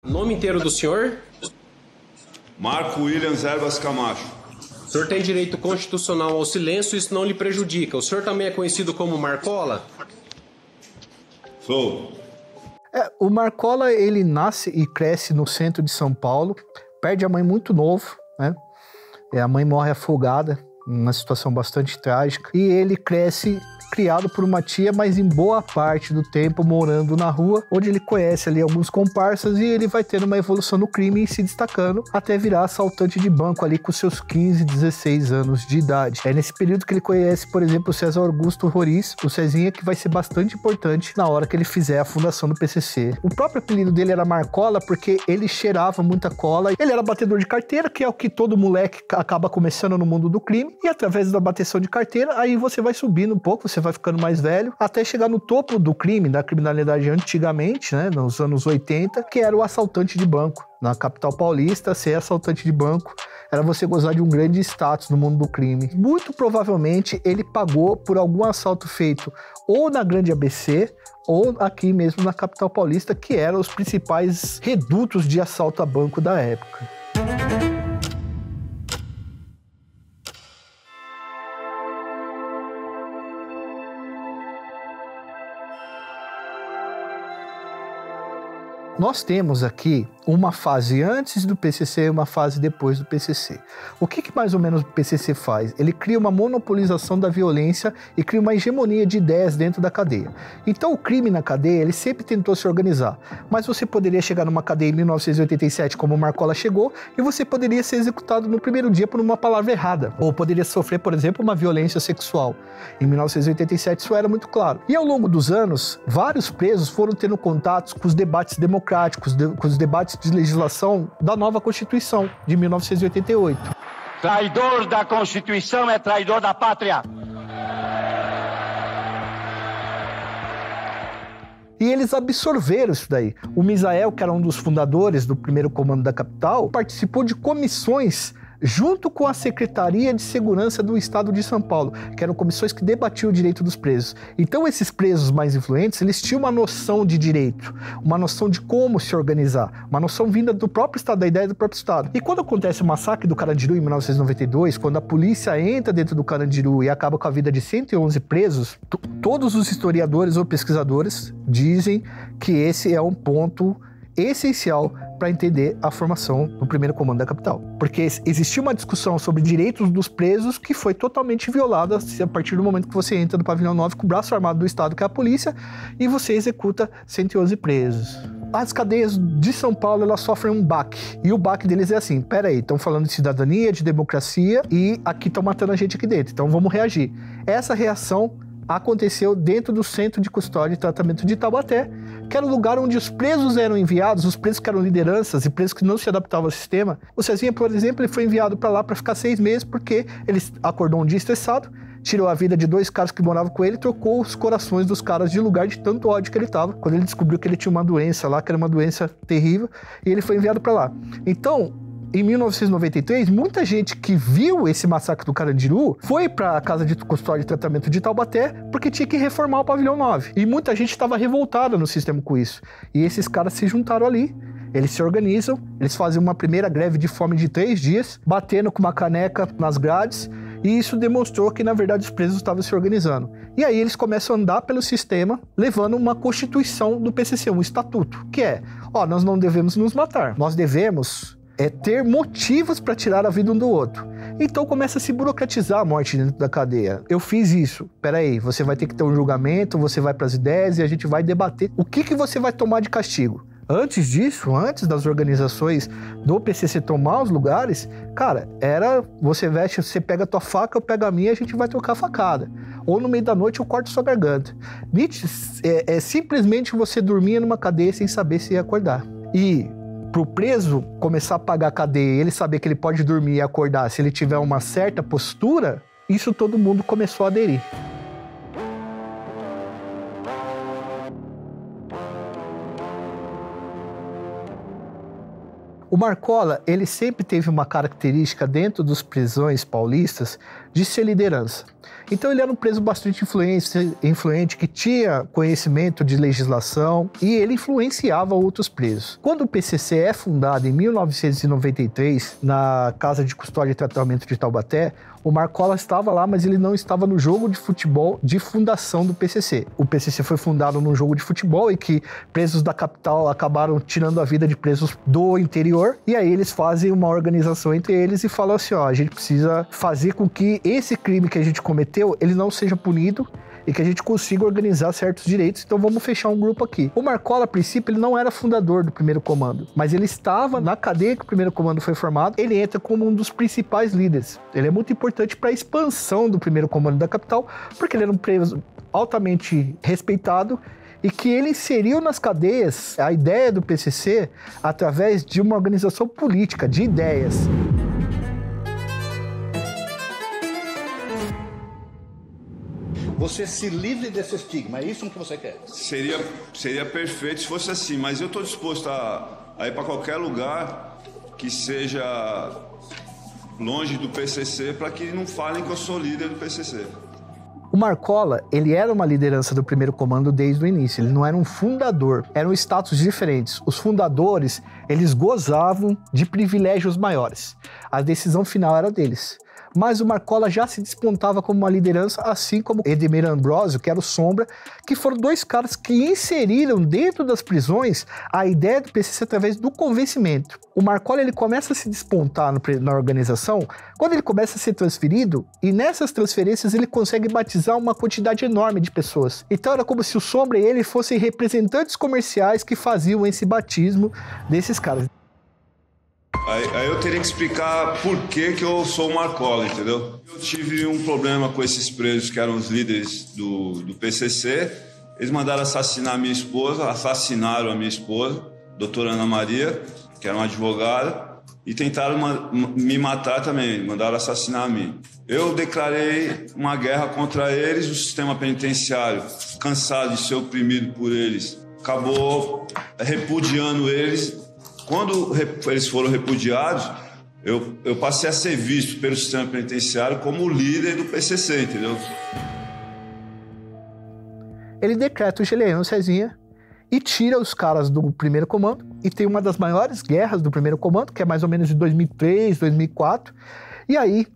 Nome inteiro do senhor? Marco Williams Erbas Camacho. O senhor tem direito constitucional ao silêncio, isso não lhe prejudica. O senhor também é conhecido como Marcola? Sou. O Marcola, ele nasce e cresce no centro de São Paulo, perde a mãe muito novo, né? A mãe morre afogada, uma situação bastante trágica, e ele cresce criado por uma tia, mas em boa parte do tempo morando na rua, onde ele conhece ali alguns comparsas e ele vai tendo uma evolução no crime e se destacando até virar assaltante de banco ali com seus 15, 16 anos de idade. É nesse período que ele conhece, por exemplo, o César Augusto Roriz, o Cezinha, que vai ser bastante importante na hora que ele fizer a fundação do PCC. O próprio apelido dele era Marcola porque ele cheirava muita cola, ele era batedor de carteira, que é o que todo moleque acaba começando no mundo do crime, e através da bateção de carteira, aí você vai subindo um pouco, você vai ficando mais velho, até chegar no topo do crime, da criminalidade antigamente, né, nos anos 80, que era o assaltante de banco. Na capital paulista, ser assaltante de banco era você gozar de um grande status no mundo do crime. Muito provavelmente ele pagou por algum assalto feito ou na Grande ABC ou aqui mesmo na capital paulista, que eram os principais redutos de assalto a banco da época. Nós temos aqui uma fase antes do PCC e uma fase depois do PCC. O que mais ou menos o PCC faz? Ele cria uma monopolização da violência e cria uma hegemonia de ideias dentro da cadeia. Então o crime na cadeia, ele sempre tentou se organizar, mas você poderia chegar numa cadeia em 1987 como o Marcola chegou e você poderia ser executado no primeiro dia por uma palavra errada, ou poderia sofrer, por exemplo, uma violência sexual. Em 1987 isso era muito claro. E ao longo dos anos, vários presos foram tendo contatos com os debates democráticos, com os debates de legislação da nova Constituição de 1988. Traidor da Constituição é traidor da pátria. E eles absorveram isso daí. O Misael, que era um dos fundadores do primeiro comando da capital, participou de comissões junto com a Secretaria de Segurança do Estado de São Paulo, que eram comissões que debatiam o direito dos presos. Então esses presos mais influentes, eles tinham uma noção de direito, uma noção de como se organizar, uma noção vinda do próprio Estado, da ideia do próprio Estado. E quando acontece o massacre do Carandiru em 1992, quando a polícia entra dentro do Carandiru e acaba com a vida de 111 presos, todos os historiadores ou pesquisadores dizem que esse é um ponto essencial para entender a formação do primeiro comando da capital. Porque existia uma discussão sobre direitos dos presos que foi totalmente violada a partir do momento que você entra no pavilhão 9 com o braço armado do Estado, que é a polícia, e você executa 111 presos. As cadeias de São Paulo, elas sofrem um baque. E o baque deles é assim, peraí, estão falando de cidadania, de democracia, e aqui estão matando a gente aqui dentro, então vamos reagir. Essa reação aconteceu dentro do Centro de Custódia e Tratamento de Taubaté, que era o lugar onde os presos eram enviados, os presos que eram lideranças e presos que não se adaptavam ao sistema. O Cezinha, por exemplo, ele foi enviado para lá para ficar 6 meses porque ele acordou um dia estressado, tirou a vida de 2 caras que moravam com ele e trocou os corações dos caras de lugar de tanto ódio que ele estava, quando ele descobriu que ele tinha uma doença lá, que era uma doença terrível, e ele foi enviado para lá. Então, em 1993, muita gente que viu esse massacre do Carandiru foi para a Casa de Custódia e Tratamento de Taubaté porque tinha que reformar o pavilhão 9. E muita gente estava revoltada no sistema com isso. E esses caras se juntaram ali, eles se organizam, eles fazem uma primeira greve de fome de 3 dias, batendo com uma caneca nas grades, e isso demonstrou que, na verdade, os presos estavam se organizando. E aí eles começam a andar pelo sistema, levando uma constituição do PCC, um estatuto, que é, nós não devemos nos matar, nós devemos ter motivos para tirar a vida um do outro. Então começa a se burocratizar a morte dentro da cadeia. Eu fiz isso. Peraí, você vai ter que ter um julgamento, você vai para as ideias e a gente vai debater o que você vai tomar de castigo. Antes disso, antes das organizações do PCC tomar os lugares, cara, era você pega a tua faca, eu pego a minha e a gente vai trocar a facada. Ou no meio da noite eu corto sua garganta. É simplesmente você dormia numa cadeia sem saber se ia acordar. E pro preso começar a pagar a cadeia e ele saber que ele pode dormir e acordar se ele tiver uma certa postura, isso todo mundo começou a aderir. O Marcola, ele sempre teve uma característica dentro dos prisões paulistas de ser liderança. Então ele era um preso bastante influente, que tinha conhecimento de legislação e ele influenciava outros presos. Quando o PCC é fundado em 1993, na Casa de Custódia e Tratamento de Taubaté, o Marcola estava lá, mas ele não estava no jogo de futebol de fundação do PCC. O PCC foi fundado num jogo de futebol e que presos da capital acabaram tirando a vida de presos do interior, e aí eles fazem uma organização entre eles e falam assim, ó, a gente precisa fazer com que esse crime que a gente cometeu, ele não seja punido e que a gente consiga organizar certos direitos, então vamos fechar um grupo aqui. O Marcola, a princípio, ele não era fundador do primeiro comando, mas ele estava na cadeia que o primeiro comando foi formado, ele entra como um dos principais líderes. Ele é muito importante para a expansão do primeiro comando da capital, porque ele era um preso altamente respeitado e que ele inseriu nas cadeias a ideia do PCC através de uma organização política, de ideias. Você se livre desse estigma, é isso que você quer? Seria perfeito se fosse assim, mas eu estou disposto a ir para qualquer lugar que seja longe do PCC para que não falem que eu sou líder do PCC. O Marcola, ele era uma liderança do primeiro comando desde o início, ele não era um fundador, eram status diferentes. Os fundadores, eles gozavam de privilégios maiores, a decisão final era deles. Mas o Marcola já se despontava como uma liderança, assim como Edemir Ambrosio, que era o Sombra, que foram dois caras que inseriram dentro das prisões a ideia do PCC através do convencimento. O Marcola, ele começa a se despontar na organização quando ele começa a ser transferido, e nessas transferências ele consegue batizar uma quantidade enorme de pessoas. Então era como se o Sombra e ele fossem representantes comerciais que faziam esse batismo desses caras. Aí eu teria que explicar por que eu sou o Marcola, entendeu? Eu tive um problema com esses presos que eram os líderes do PCC. Eles mandaram assassinar a minha esposa, assassinaram a minha esposa, doutora Ana Maria, que era uma advogada, e tentaram me matar também, mandaram assassinar a mim. Eu declarei uma guerra contra eles, o sistema penitenciário, cansado de ser oprimido por eles, acabou repudiando eles. Quando eles foram repudiados, eu passei a ser visto pelo sistema penitenciário como o líder do PCC, entendeu? Ele decreta o Geleião Cezinha e tira os caras do primeiro comando, e tem uma das maiores guerras do primeiro comando, que é mais ou menos de 2003, 2004, e aí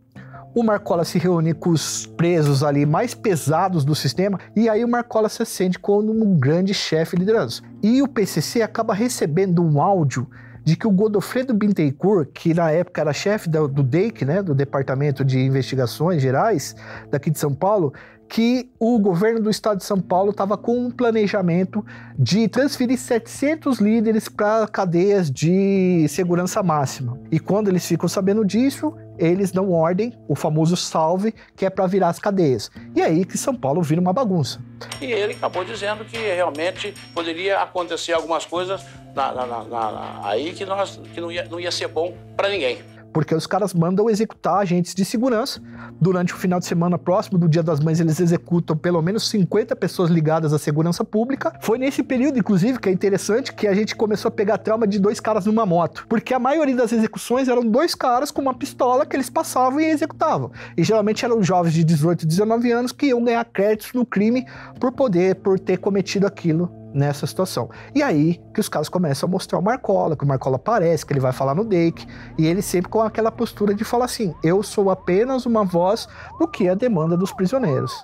o Marcola se reúne com os presos ali mais pesados do sistema, e aí o Marcola se acende como um grande chefe liderança. E o PCC acaba recebendo um áudio de que o Godofredo Bittencourt, que na época era chefe do DEIC, né, do Departamento de Investigações Gerais, daqui de São Paulo, que o governo do estado de São Paulo estava com um planejamento de transferir 700 líderes para cadeias de segurança máxima. E quando eles ficam sabendo disso, eles dão ordem, o famoso salve, que é para virar as cadeias. E aí que São Paulo vira uma bagunça. E ele acabou dizendo que realmente poderia acontecer algumas coisas aí que não ia ser bom para ninguém. Porque os caras mandam executar agentes de segurança. Durante o final de semana próximo do Dia das Mães, eles executam pelo menos 50 pessoas ligadas à segurança pública. Foi nesse período, inclusive, que é interessante, que a gente começou a pegar trauma de 2 caras numa moto. Porque a maioria das execuções eram 2 caras com uma pistola que eles passavam e executavam. E geralmente eram jovens de 18, 19 anos que iam ganhar créditos no crime por ter cometido aquilo nessa situação. E aí que os caras começam a mostrar o Marcola, que o Marcola aparece, que ele vai falar no DEIC, e ele sempre com aquela postura de falar assim, eu sou apenas uma voz do que é a demanda dos prisioneiros.